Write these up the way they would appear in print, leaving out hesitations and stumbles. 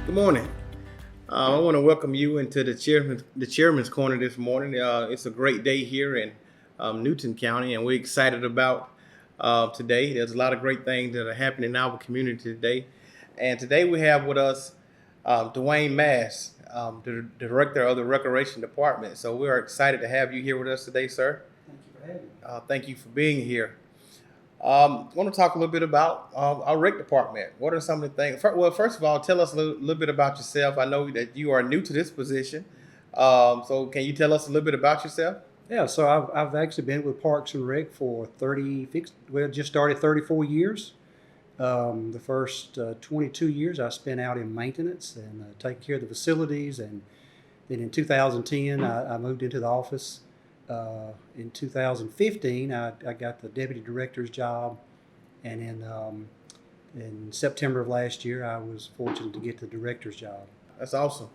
Good morning. I want to welcome you into the chairman's corner this morning. It's a great day here in Newton County, and we're excited about today. There's a lot of great things that are happening in our community today, and today we have with us Dwayne Mask, the director of the Recreation Department. So we are excited to have you here with us today, sir. Thank you for having me. Thank you for being here. I want to talk a little bit about our rec department. What are some of the things? Well, first of all, tell us a little bit about yourself. I know that you are new to this position. So can you tell us a little bit about yourself? Yeah, so I've actually been with Parks and Rec for just started 34 years. The first 22 years I spent out in maintenance and taking care of the facilities. And then in 2010, I moved into the office. In 2015, I got the deputy director's job. And in September of last year, I was fortunate to get the director's job. That's awesome.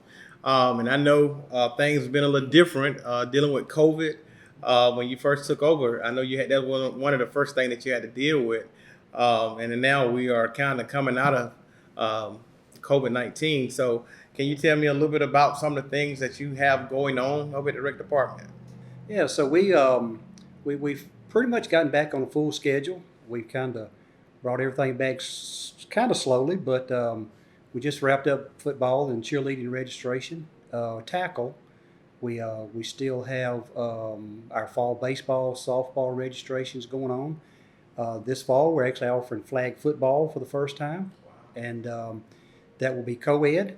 And I know things have been a little different dealing with COVID. When you first took over, I know you had that was one of the first things that you had to deal with. And then now we are kind of coming out of COVID-19. So can you tell me a little bit about some of the things that you have going on over at the rec department? Yeah, so we've pretty much gotten back on a full schedule. We've kind of brought everything back kind of slowly, but we just wrapped up football and cheerleading registration. Tackle, we still have our fall baseball, softball registrations going on. This fall, we're actually offering flag football for the first time, and that will be co-ed.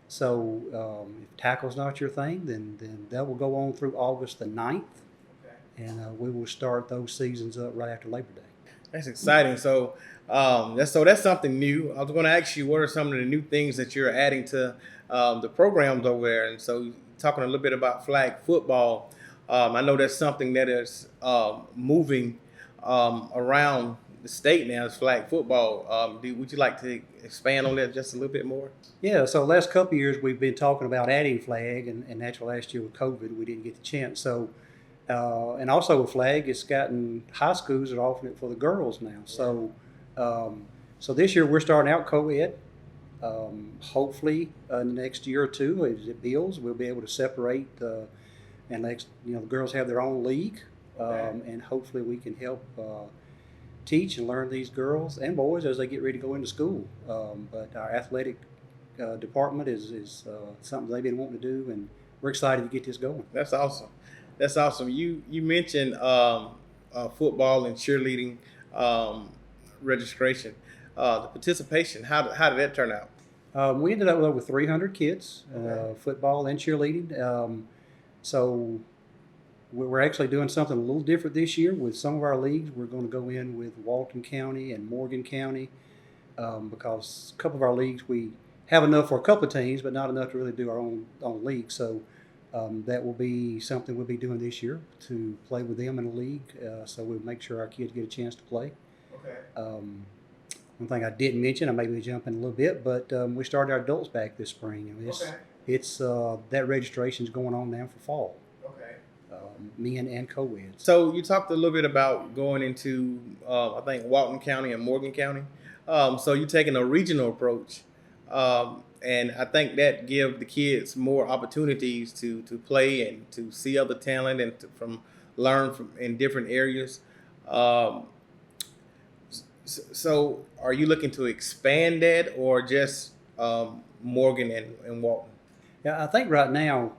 So if tackle's not your thing, then that will go on through August the 9th, and we will start those seasons up right after Labor Day. That's exciting. So that's something new. I was going to ask you what are some of the new things that you're adding to the programs over there. And so talking a little bit about flag football, I know that's something that is moving around the state now. Is flag football. Would you like to expand on that just a little bit more? Yeah, so the last couple of years we've been talking about adding flag, and naturally last year with COVID we didn't get the chance. So, and also with flag, it's gotten high schools that are offering it for the girls now. So, so this year we're starting out co-ed. Hopefully, in the next year or two, as it builds, we'll be able to separate and the girls have their own league, and hopefully we can help teach and learn these girls and boys as they get ready to go into school. But our athletic department is something they've been wanting to do, and we're excited to get this going. That's awesome. That's awesome. You mentioned football and cheerleading registration, the participation. How did that turn out? We ended up with over 300 kids, football and cheerleading. So we're actually doing something a little different this year with some of our leagues. We're going to go in with Walton County and Morgan County because a couple of our leagues we have enough for a couple of teams, but not enough to really do our own league. So that will be something we'll be doing this year to play with them in a league. So we'll make sure our kids get a chance to play. Okay. One thing I didn't mention, I may be jumping a little bit, but we started our adults back this spring. And it's that registration is going on now for fall. Okay. Men and co-ed. So you talked a little bit about going into, I think, Walton County and Morgan County. So you're taking a regional approach. And I think that gives the kids more opportunities to play and to see other talent and learn from in different areas. So are you looking to expand that or just Morgan and Walton? Yeah, I think right now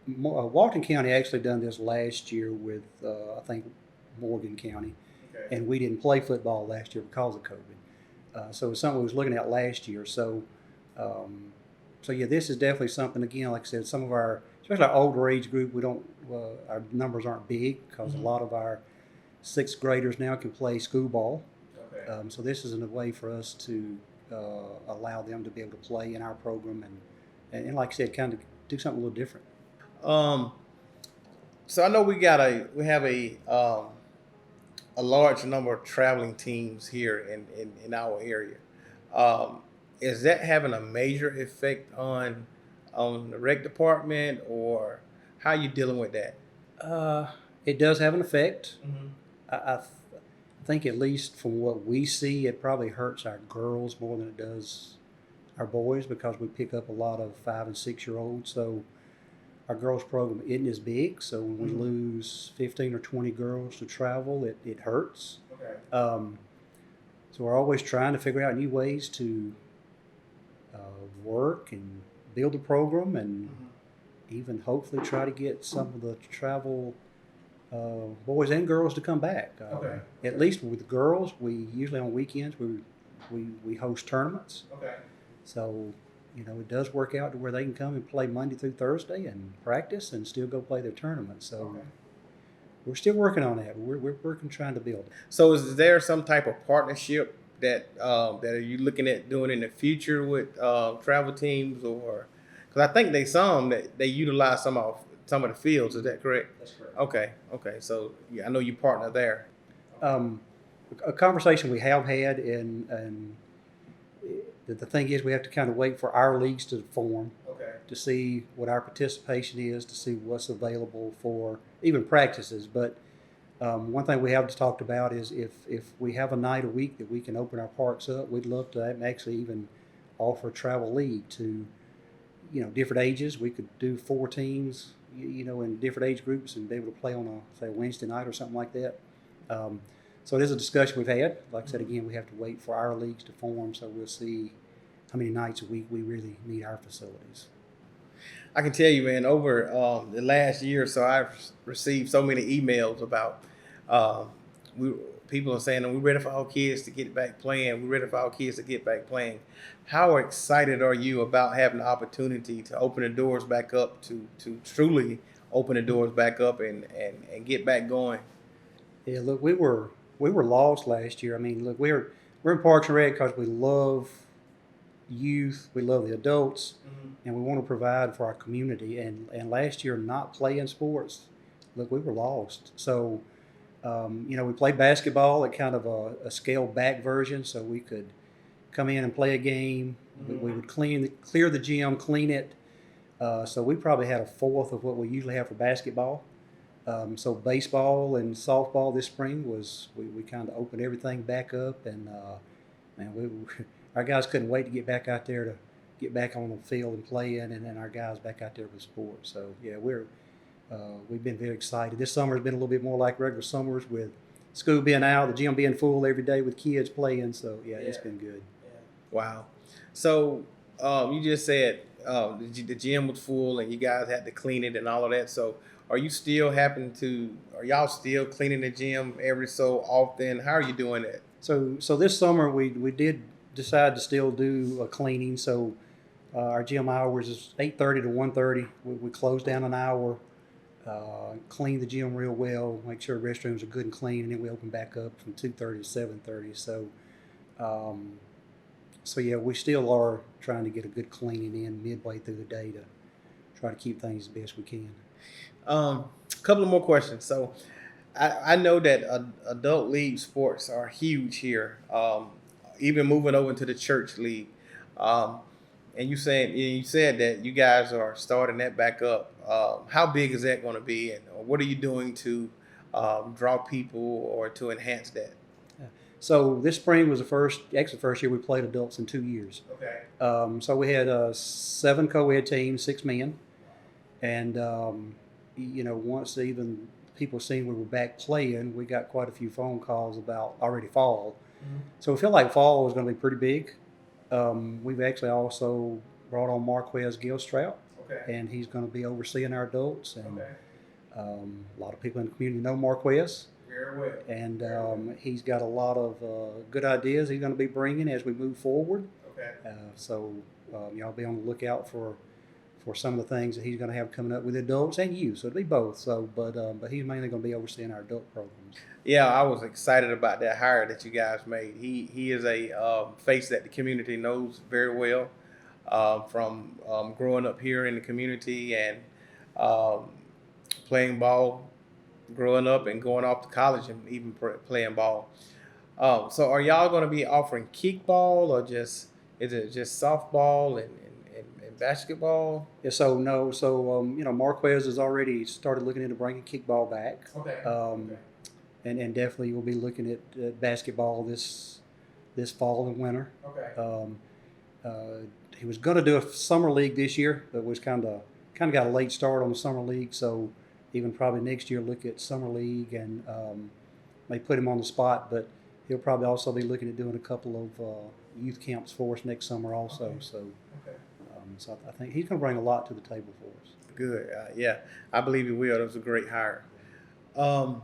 Walton County actually done this last year with I think Morgan County, and we didn't play football last year because of COVID. So it's something we was looking at last year. So yeah, this is definitely something. Again, like I said, some of our, especially our older age group, we don't our numbers aren't big because a lot of our sixth graders now can play school ball. So this is a way for us to allow them to be able to play in our program and like I said, kind of do something a little different. So I know we have a large number of traveling teams here in our area. Is that having a major effect on the rec department, or how are you dealing with that? It does have an effect. I think at least from what we see, it probably hurts our girls more than it does our boys because we pick up a lot of 5 and 6 year olds. So our girls program isn't as big. So when we lose 15 or 20 girls to travel, it hurts. Okay. So we're always trying to figure out new ways to work and build a program and even hopefully try to get some of the travel boys and girls to come back. Okay. At least with the girls, we usually on weekends we host tournaments. Okay. So it does work out to where they can come and play Monday through Thursday and practice and still go play their tournament. So we're still working on that. We're working trying to build it. So is there some type of partnership that are you looking at doing in the future with travel teams, or because I think they utilize some of the fields. Is that correct? That's correct. Okay. So yeah, I know you partner there. A conversation we have had, and the thing is we have to kind of wait for our leagues to form to see what our participation is, to see what's available for even practices. But one thing we have talked about is if we have a night a week that we can open our parks up, we'd love to actually even offer a travel league to different ages. We could do 4 teams, in different age groups and be able to play on a Wednesday night or something like that. So it is a discussion we've had. Like I said, again, we have to wait for our leagues to form, so we'll see how many nights a week we really need our facilities. I can tell you, man, over the last year or so, I've received so many emails about people are saying, we're ready for our kids to get back playing. We're ready for our kids to get back playing. How excited are you about having the opportunity to open the doors back up, to truly open the doors back up and get back going? Yeah, look, we were lost last year. I mean, look, we're in Parks and Rec because we love youth, we love the adults, and we want to provide for our community. And last year, not playing sports, look, we were lost. So, we played basketball at kind of a scaled back version, so we could come in and play a game. We would clear the gym, clean it. So we probably had a fourth of what we usually have for basketball. So baseball and softball this spring we kind of opened everything back up, and our guys couldn't wait to get back out there to get back on the field and play in, and then our guys back out there with sports. So yeah, we've been very excited. This summer has been a little bit more like regular summers with school being out, the gym being full every day with kids playing. So yeah, it's been good. Yeah. Wow. So you just said the gym was full and you guys had to clean it and all of that. So are y'all still cleaning the gym every so often? How are you doing that? So this summer we did decide to still do a cleaning. So our gym hours is 8:30 to 1:30. We close down an hour, clean the gym real well, make sure restrooms are good and clean, and then we open back up from 2:30 to 7:30. So yeah, we still are trying to get a good cleaning in midway through the day to try to keep things as best we can. A couple of more questions. So I know that adult league sports are huge here. Even moving over to the church league, and you said that you guys are starting that back up. How big is that going to be, and what are you doing to draw people or to enhance that? So this spring was the first year we played adults in 2 years. Okay. So we had 7 co-ed teams, 6 men, and once even people seen we were back playing, we got quite a few phone calls about already fall. So we feel like fall was going to be pretty big. We've actually also brought on Marquez Gilstrout, and he's going to be overseeing our adults. And a lot of people in the community know Marquez. Very well. And he's got a lot of good ideas he's going to be bringing as we move forward. Okay. So y'all be on the lookout for some of the things that he's going to have coming up with adults and youth. So it'll be both. So, but he's mainly going to be overseeing our adult programs. Yeah, I was excited about that hire that you guys made. He is a face that the community knows very well from growing up here in the community and playing ball, growing up and going off to college and even playing ball. So are y'all going to be offering kickball or is it just softball and basketball? Yeah, so no, so Marquez has already started looking into bringing kickball back. Okay. and definitely we'll be looking at basketball this fall and winter. Okay. He was going to do a summer league this year, but was kind of got a late start on the summer league. So even probably next year look at summer league and may put him on the spot. But he'll probably also be looking at doing a couple of youth camps for us next summer also. Okay. So Okay. so I think he's going to bring a lot to the table for us. Good. Yeah, I believe he will. That was a great hire. Um,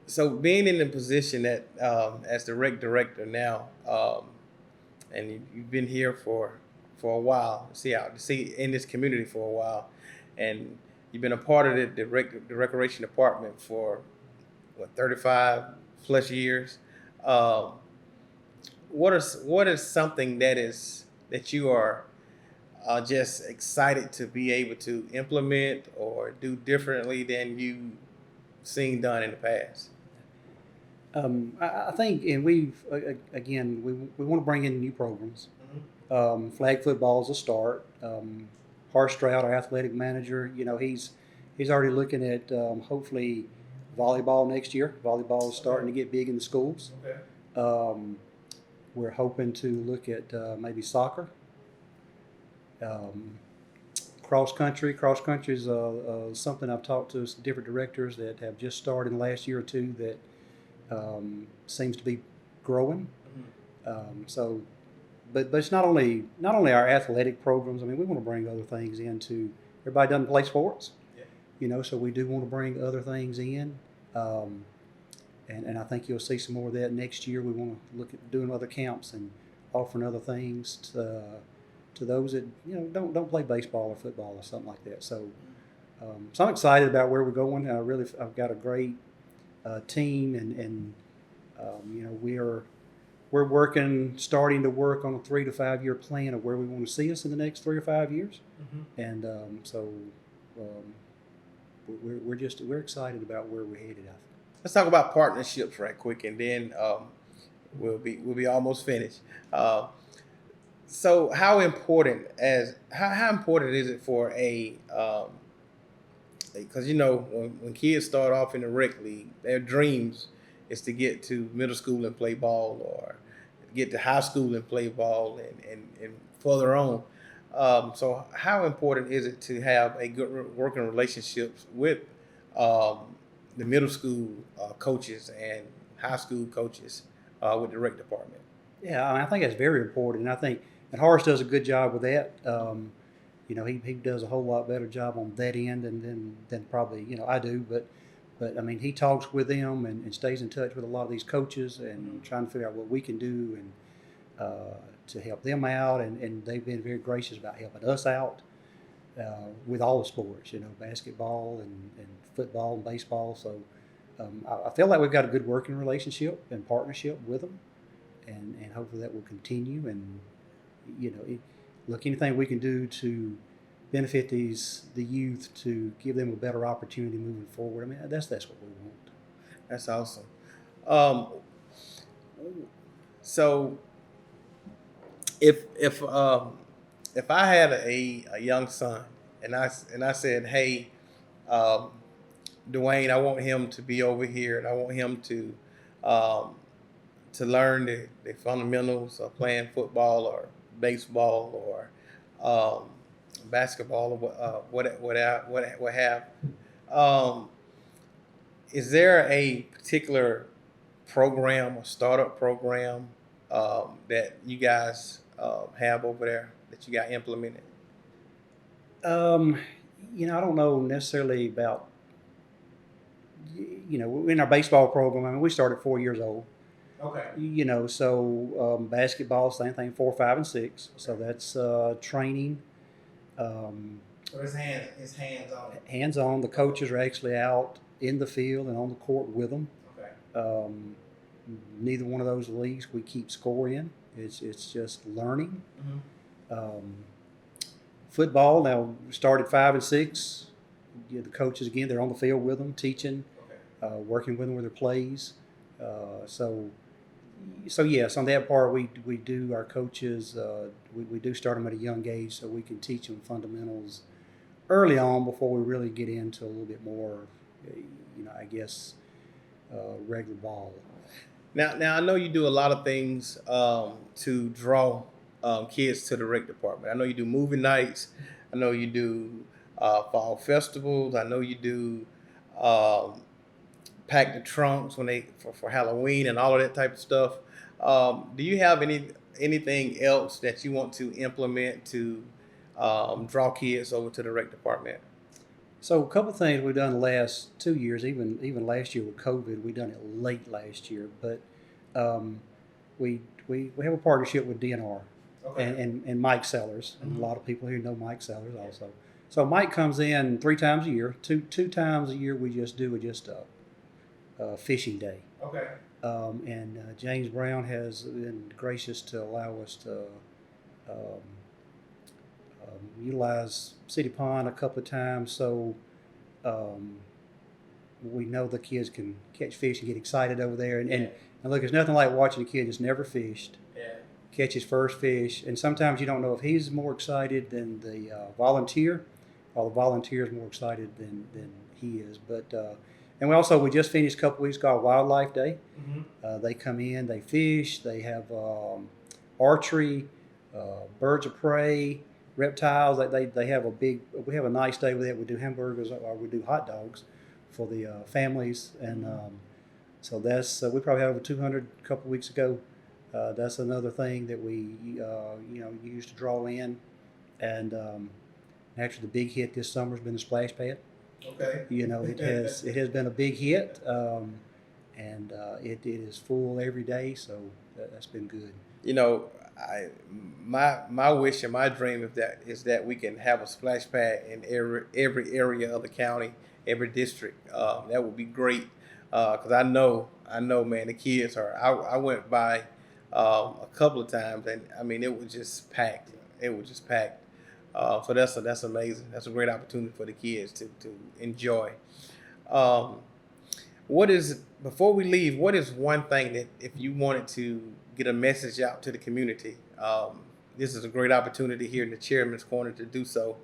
so being in the position that as the rec director now, and you've been here for a while, see in this community for a while, and you've been a part of the recreation department for what 35 plus years. Um, what is something that you are just excited to be able to implement or do differently than you seen done in the past? I think, and again, we want to bring in new programs. Flag football is a start. Harsh Stroud, our athletic manager, he's already looking at hopefully volleyball next year. Volleyball is starting to get big in the schools. Okay. We're hoping to look at maybe soccer. Cross country. Cross country is something I've talked to some different directors that have just started in the last year or two that seems to be growing. So, but it's not only our athletic programs. I mean, we want to bring other things into. Everybody doesn't play sports, so we do want to bring other things in. And I think you'll see some more of that next year. We want to look at doing other camps and offering other things to those that don't play baseball or football or something like that. So, so I'm excited about where we're going. I've got a great team, and we're starting to work on a 3 to 5 year plan of where we want to see us in the next 3 or 5 years, and we're excited about where we're headed. I think. Let's talk about partnerships right quick, and then we'll be almost finished. So how important is it for because when kids start off in the rec league, their dreams is to get to middle school and play ball, or get to high school and play ball, and further on. So how important is it to have a good working relationships with the middle school coaches and high school coaches with the rec department? Yeah, I think that's very important, and I think and Horace does a good job with that. He does a whole lot better job on that end than probably I do. But I mean, he talks with them and stays in touch with a lot of these coaches and trying to figure out what we can do and to help them out. And they've been very gracious about helping us out with all the sports, basketball and football and baseball. So I feel like we've got a good working relationship and partnership with them, and hopefully that will continue. And look, anything we can do to benefit the youth to give them a better opportunity moving forward. I mean, that's what we want. That's awesome. So if I had a young son and I said, hey, Dwayne, I want him to be over here, and I want him to learn the fundamentals of playing football or baseball or basketball or what have. Is there a particular program or startup program that you guys have over there that you got implemented? I don't know necessarily about, in our baseball program. I mean, we started 4 years old. Okay. So basketball, same thing, 4, 5, and 6. So that's training. So it's hands on. Hands on. The coaches are actually out in the field and on the court with them. Okay. Neither one of those leagues we keep score in. It's just learning. Football, now started 5 and 6. The coaches, again, they're on the field with them, teaching, working with them with their plays. So yes, on that part, we do, our coaches, we do start them at a young age so we can teach them fundamentals early on before we really get into a little bit more I guess regular ball. Now I know you do a lot of things to draw kids to the rec department. I know you do movie nights. I know you do fall festivals. I know you do um, pack the trunks when they for Halloween and all of that type of stuff. Do you have anything else that you want to implement to draw kids over to the rec department? So a couple of things we've done the last 2 years, even last year with COVID, we done it late last year, but um, we have a partnership with DNR Okay. and Mike Sellers, and a Mhm. lot of people here know Mike Sellers also. So Mike comes in 3 times a year. Two times a year we just do a fishing day, Okay. and James Brown has been gracious to allow us to um, utilize City Pond a couple of times. So um, we know the kids can catch fish and get excited over there. And look, there's nothing like watching a kid that's never fished Yeah. catch his first fish. And sometimes you don't know if he's more excited than the volunteer, or the volunteer is more excited than he is. But and we just finished a couple weeks ago Wildlife Day. Hmm. They come in, they fish, they have archery, birds of prey, reptiles. They have we have a nice day with it. We do hamburgers or we do hot dogs for the families. And so that's, we probably had over 200 a couple weeks ago. That's another thing that we, use to draw in. And actually the big hit this summer has been the splash pad. Okay. It has been a big hit. And it is full every day, so that's been good. You know, I my wish and my dream is that we can have a splash pad in every area of the county, every district. That would be great because I know, man, the kids are. I went by a couple of times, and I mean, it was just packed. It was just packed. So that's amazing. That's a great opportunity for the kids to enjoy. Um, what is before we leave? What is one thing that if you wanted to get a message out to the community? This is a great opportunity here in the Chairman's Corner to do so.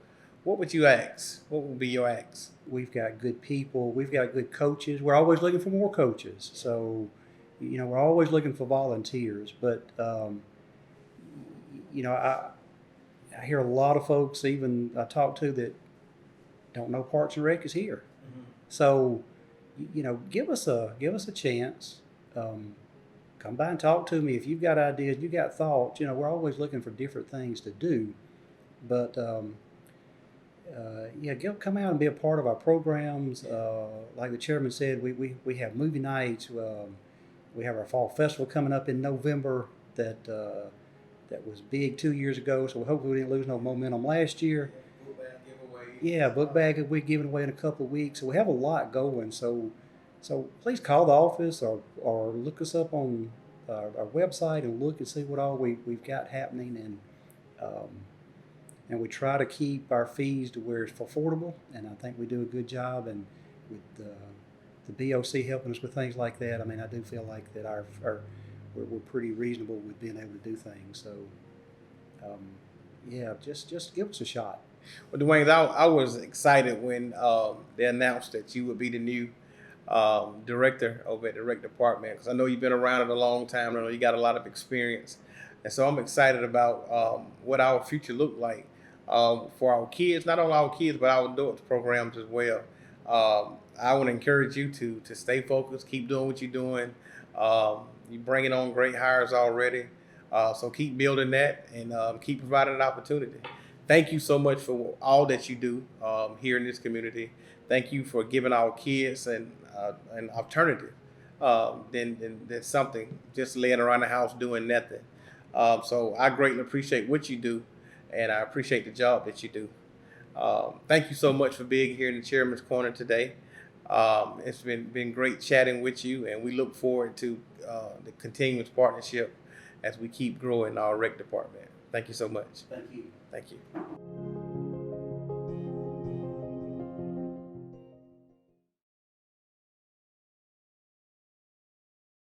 What would you ask? What would be your ask? We've got good people. We've got good coaches. We're always looking for more coaches. So, we're always looking for volunteers. But, I hear a lot of folks, even I talk to, that don't know Parks and Rec is here. So, give us a chance. Come by and talk to me if you've got ideas, you got thoughts. We're always looking for different things to do. But come out and be a part of our programs. Like the chairman said, we have movie nights. We have our fall festival coming up in November that was big 2 years ago. So hopefully we didn't lose no momentum last year. Book bag giveaway. Yeah, book bag we're giving away in a couple of weeks. So we have a lot going. So please call the office or look us up on our website and look and see what all we've got happening. And we try to keep our fees to where it's affordable, and I think we do a good job. And with the BOC helping us with things like that, I mean, I do feel like that we're pretty reasonable with being able to do things. So, just give us a shot. Well, Dwayne, I was excited when they announced that you would be the new director over at the rec department because I know you've been around it a long time. I know you got a lot of experience, and so I'm excited about what our future look like for our kids, not only our kids but our adults programs as well. I want to encourage you to stay focused, keep doing what you're doing. You're bringing on great hires already, so keep building that and keep providing an opportunity. Thank you so much for all that you do here in this community. Thank you for giving our kids an alternative than something just laying around the house doing nothing. So I greatly appreciate what you do, and I appreciate the job that you do. Thank you so much for being here in the Chairman's Corner today. It's been great chatting with you, and we look forward to the continuous partnership as we keep growing our rec department. Thank you so much. Thank you. Thank you.